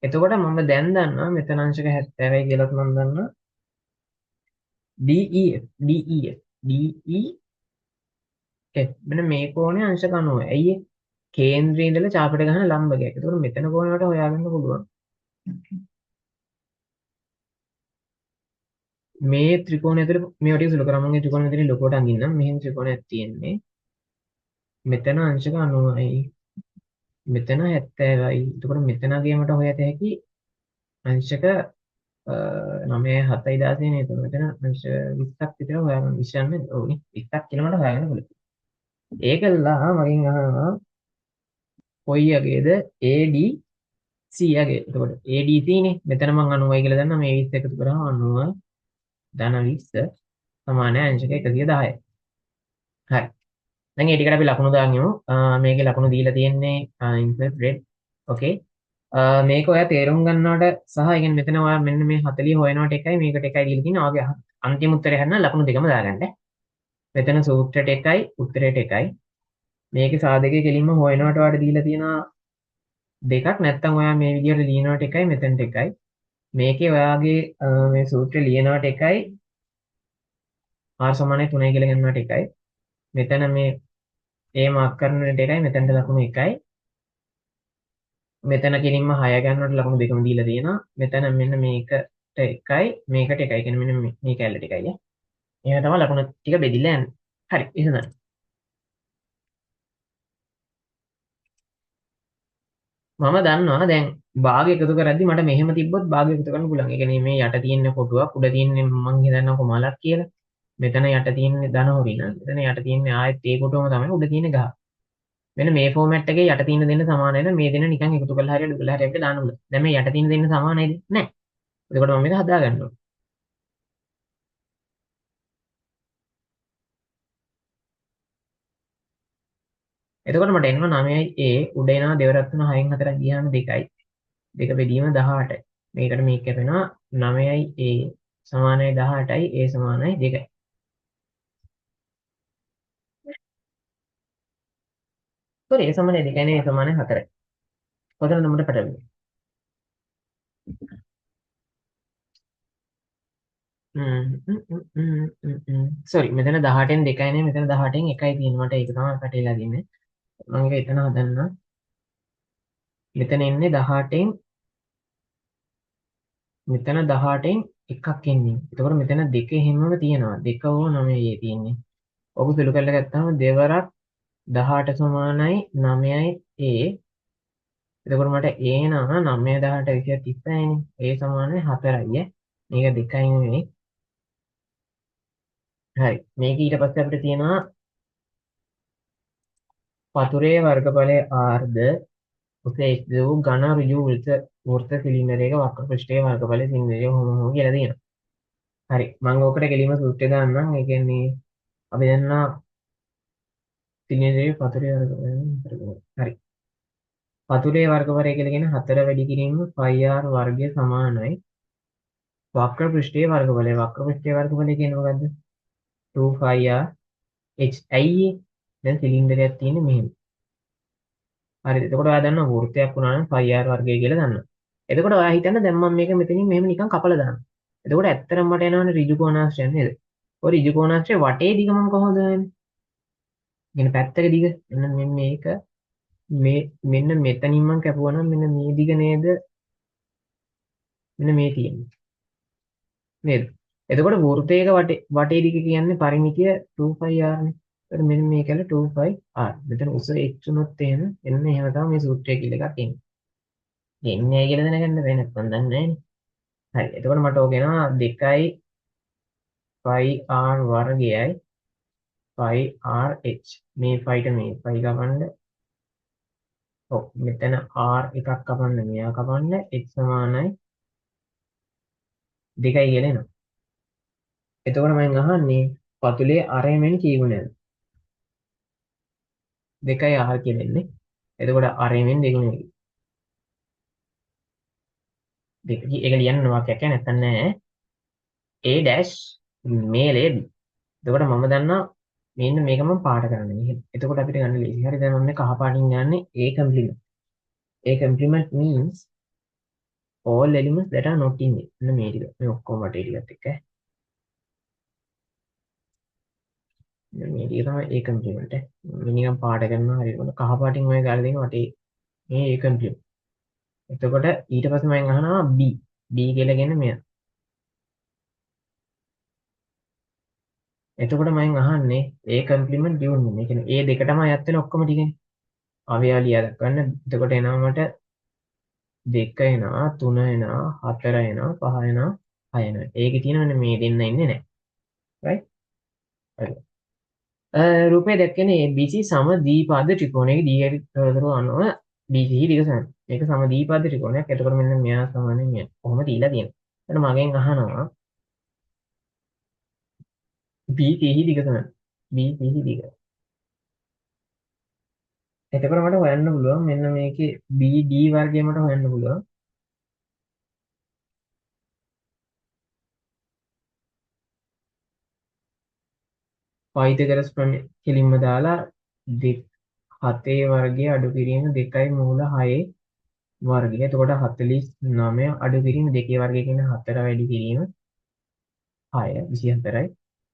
එතකොට මම දැන් දන්නවා මෙතන අංශක 70යි කියලාත් මම දන්නවා DEF මෙන්න මේ කෝණය අංශක 90යි. ඇයි කේන්ද්‍රයේ ඉඳලා චාපට ගහන ලම්බකයක්. එතකොට මෙතන කෝණයට හොයාගන්න පුළුවන්. මේ ත්‍රිකෝණය ඇතුලේ මේ වටිය සුළු කරා මම මේ ත්‍රිකෝණය ඇතුලේ ලොකුවට අඳින්නම්. මෙහෙන් ත්‍රිකෝණයක් තියෙන්නේ. මෙතන අංශක 90යි. මෙතන 70යි. එතකොට මෙතනගේ මට හොයත හැකි අංශක 9 7යි 16 නේ. එතකොට මෙතන අංශ 20ක් විතර හොයාගන්න ඉස්සන්නේ ඕනි. 20ක් කියලා මට හොයාගන්න පුළුවන්. ඒකලා මගෙන් අහනවා කොයි යගේද ADC යගේ. එතකොට ADC නේ. මෙතන මම 90යි කියලා දන්නා. මේ 20 එකතු කරාම 90 ධන 20 සමානයි අංශක 110යි. හරි. දැන් ඒ ටිකට අපි ලකුණු දාගමු. මේකේ ලකුණු දීලා තියෙන්නේ ඉන්සර්ට් රෙඩ්. ඕකේ. මේක ඔයා තේරුම් ගන්නවට සහ ඒ කියන්නේ මෙතන ඔයා මෙන්න මේ 40 හොයනවට එකයි මේකට එකයි දීලා තියෙනවා. ඔයාගේ අන්තිම උත්තරය හරිනම් ලකුණු දෙකම දාගන්න. මෙතන සූත්‍රයට එකයි උත්තරයට එකයි. මේකේ සාධකයේ කෙලින්ම හොයනවට ඔයාට දීලා තියෙනවා දෙකක් නැත්තම් ඔයා මේ විදිහට ලියනවට එකයි මෙතනට එකයි. මේකේ ඔයාගේ මේ සූත්‍රය ලියනවට එකයි r සමානයි 3යි කියලා ගන්නවට එකයි. මෙතන මේ a මාක් කරනවට එකයි මෙතනට ලකුණු එකයි. මෙතන කෙලින්ම 6 ගන්නවට ලකුණු දෙකම දීලා තියෙනවා. මෙතන මෙන්න මේකට එකයි මේකට එකයි කියන්නේ මෙන්න මේ කැලලට එකයි. එහෙම තමයි ලකුණු ටික බෙදිලා යන්නේ. හරි එහෙනම් මම දන්නවා දැන් භාග එකතු කරද්දි මට මෙහෙම තිබ්බොත් භාග එකතු කරන්න පුළුවන්. ඒ කියන්නේ මේ යට තියෙන කොටුවක් උඩ තියෙන්නේ මං හිතන්නකො මලක් කියලා. මෙතන යට තියෙන්නේ ධන හොරින. මෙතන යට තියෙන්නේ ආයෙත් ඒ කොටුවම තමයි උඩ තියෙන ගහ. මෙන්න මේ ෆෝමැට් එකේ යට තියෙන දෙන්න සමාන වෙන මේ දෙන්න නිකන් එකතු කරලා හරි අඩු කරලා හරි අපිට දාන්න පුළුවන්. දැන් මේ යට තියෙන දෙන්න සමානයිද? නැහැ. එතකොට මම මේක හදා ගන්නවා. එතකොට මට එනවා 9යි a උඩ එනවා දෙවරක් තුන 6න් 4ක් ගියාම 2යි. 2 බෙදීම 18යි. මේකට මේක කැපෙනවා 9යි a සමානයි 18යි a සමානයි 2යි. sorry a සමානයි 2යි නේ a සමානයි 4යි. කොතනද මට පැටලෙන්නේ? sorry මෙතන 18න් 2යි නේ මෙතන 18න් 1යි තියෙන්නේ මට ඒක තමයි පැටලලා තින්නේ. මම ඒක එතන හදන්න. මෙතන එන්නේ 18න් මෙතන 18න් එකක් එන්නේ. එතකොට මෙතන දෙක එහෙමම තියෙනවා. 2 හෝ 9යි තියෙන්නේ. ඔක සුළු කරලා ගත්තාම දෙවරක් 18 සමානයි 9යි a. එතකොට මට a නම් 9 18 30යිනේ. a සමානයි 4යි. මේක 2යි නෙවෙයි. හරි. මේක ඊට පස්සේ අපිට තියෙනවා පතුරේ වර්ගඵලය r ද උසේ h වූ ඝන ඍජු වෘත්ත සිලින්ඩරයක වක්‍ර පෘෂ්ඨයේ වර්ගඵලය සින්දරය හොම කියලා තියෙනවා. හරි. මම ඕකට කෙලින්ම සූත්‍රය දාන්නම්. ඒ කියන්නේ අපි දන්නා සිලින්ඩරයේ පතුරේ වර්ගඵලය හරි. පතුලේ වර්ගඵලය කියලා කියන්නේ 4 වැඩි කිරීම πr වර්ගය සමානයි වක්‍ර පෘෂ්ඨයේ වර්ගඵලය. වක්‍ර පෘෂ්ඨයේ වර්ගඵලය කියන්නේ මොකද්ද? 2πr h. ඇයි ඒ? දැන් සිලින්ඩරයක් තියෙන්නේ මෙහෙම. හරිද? එතකොට ඔයා දන්නවා වෘත්තයක් වුණා නම් πr වර්ගය කියලා දන්නවා. එතකොට ඔයා හිතන්න දැන් මම මේක මෙතනින් මෙහෙම නිකන් කපලා දානවා. එතකොට ඇත්තටම මට එනවනේ ඍජු කෝණාශ්‍රය නේද? ඔය ඍජු කෝණාශ්‍රය වටේ දිග මම කොහොමද හොයන්නේ? මෙන්න පැත්තක දිග. මෙන්න මේක මෙන්න මෙතනින් මම කැපුවා නම් මෙන්න මේ දිග නේද? මෙන්න මේ තියෙන්නේ. නේද? එතකොට වෘත්තයක වටේ දිග කියන්නේ පරිමිතිය 2πr නේ. එතකොට මෙන්න මේක ඇල 2πr. මෙතන උස h උනොත් එහෙම එන්න එහෙම තමයි මේ සූත්‍රය කියලා එකක් එන්නේ. එන්නේ කියලා දැනගන්න බෑ නැත්නම් දන්නේ නැහැ නේ. හරි. එතකොට මට ඕක එනවා 2යි πr වර්ගයයි πrh. මේ ෆයිට මේ ෆයි කපන්න. ඔව් මෙතන r එකක් කපන්න මෙයා කපන්න h සමානයි 2යි කියලා එනවා. එතකොට මම අහන්නේ පතුලේ අරෙමෙන් කී ගුණයක්ද? 2යි r කියලා එන්නේ. එතකොට අරෙමෙන් දෙගුණයකි. දෙක ඒක ලියන්න වාක්‍යයක් නැත්තම් නෑ. a dash මේලේ b. එතකොට මම දන්නා මෙන්න මේක මම පාට කරන්නේ. එතකොට අපිට ගන්න ලේසි. හරි දැන් මම මේ කහ පාටින් යන්නේ a complement. a complement means all elements that are not in it. මේ ටික මේ ඔක්කොම වටේ ටිකත් එක්ක. මේ ටික තමයි a complement. මේ නිකන් පාට කරනවා හරියට. කහ පාටින් ඔය ගාලා දෙන වටේ මේ a complement. එතකොට ඊට පස්සේ මම අහනවා b. b කියලා කියන්නේ මෙයා. එතකොට මම අහන්නේ a complement දියුණු. මේ කියන්නේ a දෙකටම අයත් වෙන ඔක්කොම ටිකනේ. අවයාලිය දක්වන්න. එතකොට එනවා මට 2 එනවා 3 එනවා 4 එනවා 5 එනවා 6 එනවා. ඒකේ තියෙනවනේ මේ දෙන්න ඉන්නේ නැහැ. right? හරි. රූපය දැක්කනේ ABC සම දීපාද ත්‍රිකෝණයක දී තොරතුරු අනුව BC දිග සම. මේක සම දීපාද ත්‍රිකෝණයක්. එතකොට මෙන්න මෙයා සමානයි මෙයා. කොහොම දීලා තියෙන්නේ. එතන මගෙන් අහනවා BC දිග සම. BC දිග. එතකොට මට හොයන්න පුළුවන් මෙන්න මේකේ BD වර්ගය මට හොයන්න පුළුවන්. පයිතගරස් කෙලින්ම දාලා 7 වර්ගය අඩු කිරීම 2යි මූල 6 වර්ගය. එතකොට 49 අඩු කිරීම 2 වර්ගය කියන 4 වැඩි කිරීම 6 24යි.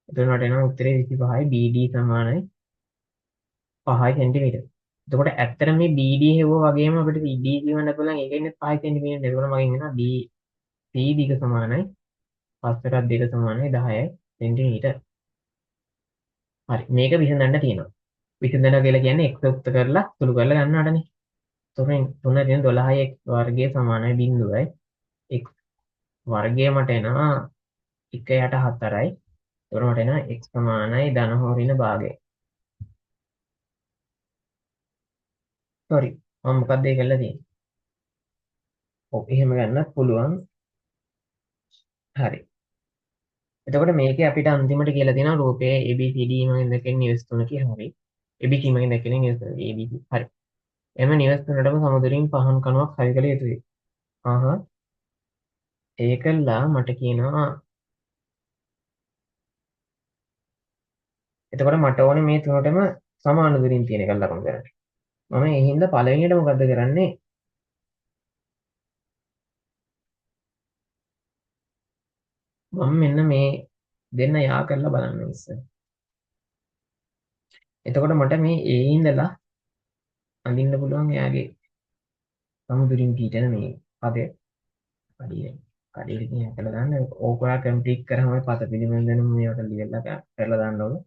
එතකොට මට එනවා උත්තරේ 25යි. BD සමානයි 5 සෙන්ටිමීටර. එතකොට ඇත්තට මේ BD හෙව්වා වගේම අපිට BD කියවන්න පුළුවන්. ඒක ඉන්නේ 5 සෙන්ටිමීටර. එතකොට මගෙන් එනවා BC දිග සමානයි 5ට 2 සමානයි 10යි සෙන්ටිමීටර. හරි මේක විසඳන්න තියෙනවා. විසඳනවා කියලා කියන්නේ x උක්ත කරලා සුළු කරලා ගන්නවටනේ. තුනෙන් 3 දින 12යි x වර්ගය සමානයි 0යි. x වර්ගය මට එනවා 1 යට 4යි. එතකොට මට එනවා x සමානයි ධන හෝ ඍණ භාගය. සෝරි මම මොකක්ද ඒ කරලා තියෙන්නේ? ඔව් එහෙම ගන්නත් පුළුවන්. හරි. එතකොට මේකේ අපිට අන්තිමට කියලා තියෙනවා රූපයේ ABCD මගෙන් දැකෙන නිවස් තුනකේ හරි. ABC මගෙන් දැකෙන නිවස් ABC. හරි. එම නිවස් තුනටම සමතුලින් පහන් කණුවක් හරි කළ යුතුයි. ආහා. ඒකලා මට කියනවා එතකොට මට ඕනේ මේ තුනටම සමාන දුරින් තියෙන එකක් ලකුණු කරන්න. මම ඒ හින්දා පළවෙනියට මොකද්ද කරන්නේ? මම මෙන්න මේ දෙන්න යා කරලා බලන්න ඉස්සර. එතකොට මට මේ A ඉඳලා අඳින්න පුළුවන් එයාගේ සමදුරින් පිටන මේ පදය කඩියට කියන කරලා දාන්න. ඕක ඔයා කම්ප්ලීට් කරාම ඔය පත පිළිවෙල දෙනම මේවට ලියලා කරලා දාන්න ඕනේ.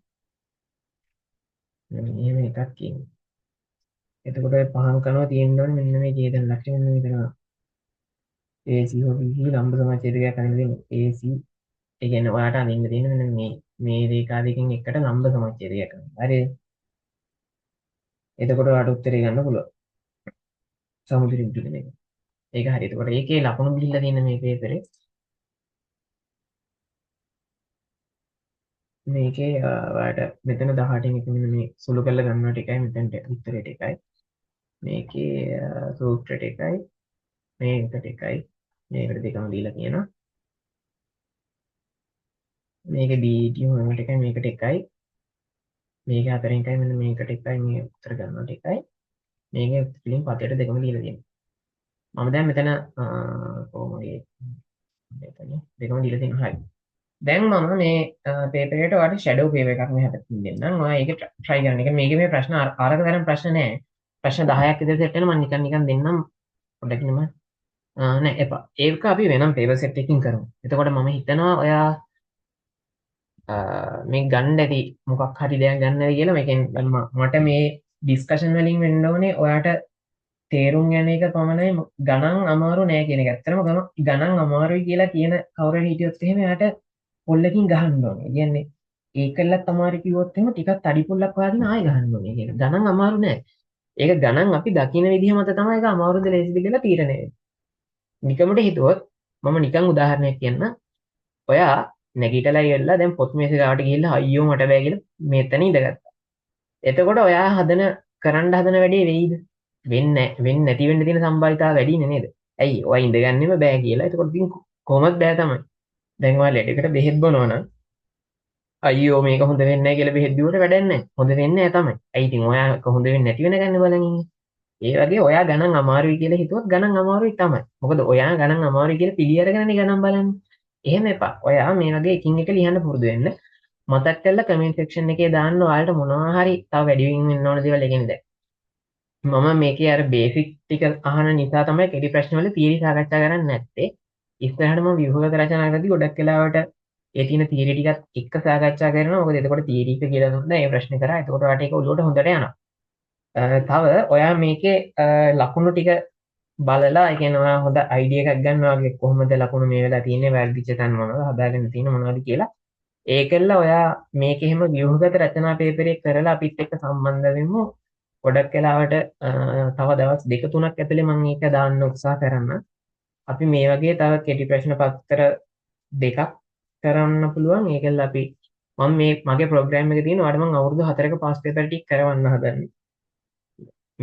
මෙන්න එකක් කියන්නේ. එතකොට පහන් කරනවා තියෙන්න ඕනේ මෙන්න මේ චේතන ලක්ෂණ මෙන්න මෙතන AC හෝ BC ලම්බ සමච්ඡේදයක් අනිත් AC ඒ කියන්නේ ඔයාට අඳින්න තියෙන මෙන්න මේ රේඛා දෙකෙන් එකට ලම්බ සමච්ඡේදයක් කරනවා. හරි. එතකොට ඔයාට උත්තරේ ගන්න පුළුවන්. සමුද්‍රින් පිළිම එක. ඒක හරි. එතකොට ඒකේ ලකුණු බිහිලා තියෙන මේ පේපරේ මේකේ ඔයාට මෙතන 18 එක මෙන්න මේ සුළු කරලා ගන්නවට එකයි මෙතනට උත්තරේට එකයි. මේකේ සූත්‍රයට එකයි මේකට එකයි මේකට දෙකම දීලා තියෙනවා. මේකේ BT මොනකට එකයි මේකට එකයි මේක හතරෙන් එකයි මෙන්න මේකට එකයි මේ උත්තර ගන්නවට එකයි මේකේ පිළින් පතේට දෙකම දීලා තියෙනවා. මම දැන් මෙතන කොහොමද මෙතන දෙකම දීලා තියෙනවා. හරි. දැන් මම මේ පේපර් එකට ඔයාලට ෂැඩෝ පේපර් එකක් මේ හැදෙන්න දෙන්නම්. ඔයා ඒක try කරන්න. ඒක මේකේ මේ ප්‍රශ්න අරක තරම් ප්‍රශ්න නෑ. ප්‍රශ්න 10ක් විතර සෙට් වෙන මම නිකන් දෙන්නම් පොඩ්ඩක් නම නෑ එපා. ඒක අපි වෙනම පේපර් සෙට් එකකින් කරමු. එතකොට මම හිතනවා ඔයා මේ ගන්න ඇති මොකක් හරි දෙයක් ගන්න ඇති කියලා මේකෙන් මට මේ ඩිස්කෂන් වලින් වෙන්න ඕනේ ඔයාට තේරුම් ගන්න එක පමණයි ගණන් අමාරු නෑ කියන එක. ඇත්තටම ගණන් අමාරුයි කියලා කියන කවුරු හරි හිටියොත් එහෙම එයාට පොල්ලකින් ගහන්න ඕනේ. කියන්නේ ඒකලත් අමාරු කිව්වොත් එහෙම ටිකක් තඩි පොල්ලක් වාගෙන ආයෙ ගහන්න ඕනේ. කියන ගණන් අමාරු නෑ. ඒක ගණන් අපි දකින විදිහ මත තමයි ඒක අමාරුද ලේසිද කියලා තීරණය වෙන්නේ. නිකමට හිතුවොත් මම නිකන් උදාහරණයක් කියන්න. ඔයා නැගිටලා ඉවරලා දැන් පොත් මේසෙ ගාවට ගිහිල්ලා අයියෝ මට බෑ කියලා මෙතන ඉඳගත්තා. එතකොට ඔයා කරන්න හදන වැඩේ වෙයිද? වෙන්නේ නැති වෙන්න තියෙන සම්භාවිතාව වැඩි නේද? ඇයි ඔයා ඉඳගන්නෙම බෑ කියලා. එතකොට ඉතින් කොහොමද බෑ තමයි. දැන් ඔයා ලෙඩකට බෙහෙත් බොනවා නම් අයියෝ මේක හොඳ වෙන්නේ නැහැ කියලා බෙහෙත් බිව්වට වැඩක් නැහැ. හොඳ වෙන්නේ නැහැ තමයි. ඇයි ඉතින් ඔයා හොඳ වෙන්නේ නැති වෙන ගන්න බලන් ඉන්නේ. ඒ වගේ ඔයා ගණන් අමාරුයි කියලා හිතුවොත් ගණන් අමාරුයි තමයි. මොකද ඔයා ගණන් අමාරුයි කියලා පිළි අරගෙනනේ ගණන් බලන්නේ. එහෙම එපා. ඔයා මේ වගේ එකින් එක ලියන්න පුරුදු වෙන්න. මතක් කරලා කමෙන්ට් සෙක්ෂන් එකේ දාන්න ඔයාලට මොනවා හරි තව වැඩි වෙන්න ඕන දේවල් එකෙන් දැන්. මම මේකේ අර බේසික් ටික අහන නිසා තමයි කෙටි ප්‍රශ්න වල තියරි සාකච්ඡා කරන්නේ නැත්තේ. ඉස්සරහට මම ව්‍යුහගත රචනා කරද්දී ගොඩක් වෙලාවට ඒ තියෙන තියරි ටිකත් එක්ක සාකච්ඡා කරනවා. මොකද එතකොට තියරි එක කියලා දුන්නා ඒ ප්‍රශ්නේ කරා. එතකොට ඔයාලට ඒක ඔළුවට හොඳට යනවා. තව ඔයා මේකේ ලකුණු ටික බලලා ඒ කියන්නේ ඔයා හොඳ අයිඩියා එකක් ගන්න ඔයාගේ කොහොමද ලකුණු මේ වෙලාව තියෙන්නේ වැරදිච්ච තැන් මොනවද හදාගෙන තියෙන මොනවද කියලා ඒකෙල්ල ඔයා මේක එහෙම ව්‍යුහගත රචනා පේපර් එක කරලා අපිත් එක්ක සම්බන්ධ වෙමු ගොඩක් වෙලාවට තව දවස් දෙක තුනක් ඇතුලේ මම ඒක දාන්න උත්සාහ කරන්න අපි මේ වගේ තව කෙටි ප්‍රශ්න පත්‍ර දෙකක් කරන්න පුළුවන් ඒකෙල්ල අපි මම මේ මගේ ප්‍රෝග්‍රෑම් එකේ තියෙන ඔයාලට මම අවුරුදු 4ක පාස් පේපර් ටික කරවන්න හදන්නේ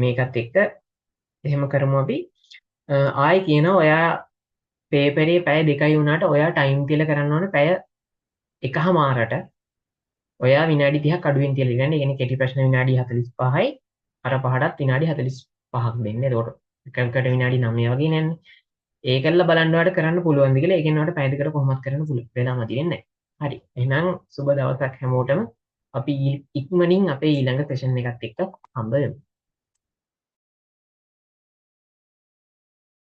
මේකත් එක්ක එහෙම කරමු අපි ආයි කියනවා ඔයා පේපරේ පැය 2යි වුණාට ඔයා ටයිම් තියලා කරන්න ඕනේ පැය එකහමාරට ඔයා විනාඩි 30ක් අඩුවෙන් තියලා ඉන්නේ. ඒ කියන්නේ කෙටි ප්‍රශ්න විනාඩි 45යි අර පහටත් විනාඩි 45ක් දෙන්නේ. ඒකට එකකට විනාඩි 9 වගේ නෑනේ. ඒකල්ල බලන්න ඔයාලට කරන්න පුළුවන්ද කියලා. ඒකෙන් ඔයාලට පැය දෙකකට කොහොමද කරන්න පුළුවන්. වෙලාම තියෙන්නේ නැහැ. හරි. එහෙනම් සුබ දවසක් හැමෝටම. අපි ඉක්මනින් අපේ ඊළඟ සෙෂන් එකත් එක්ක හම්බ වෙමු.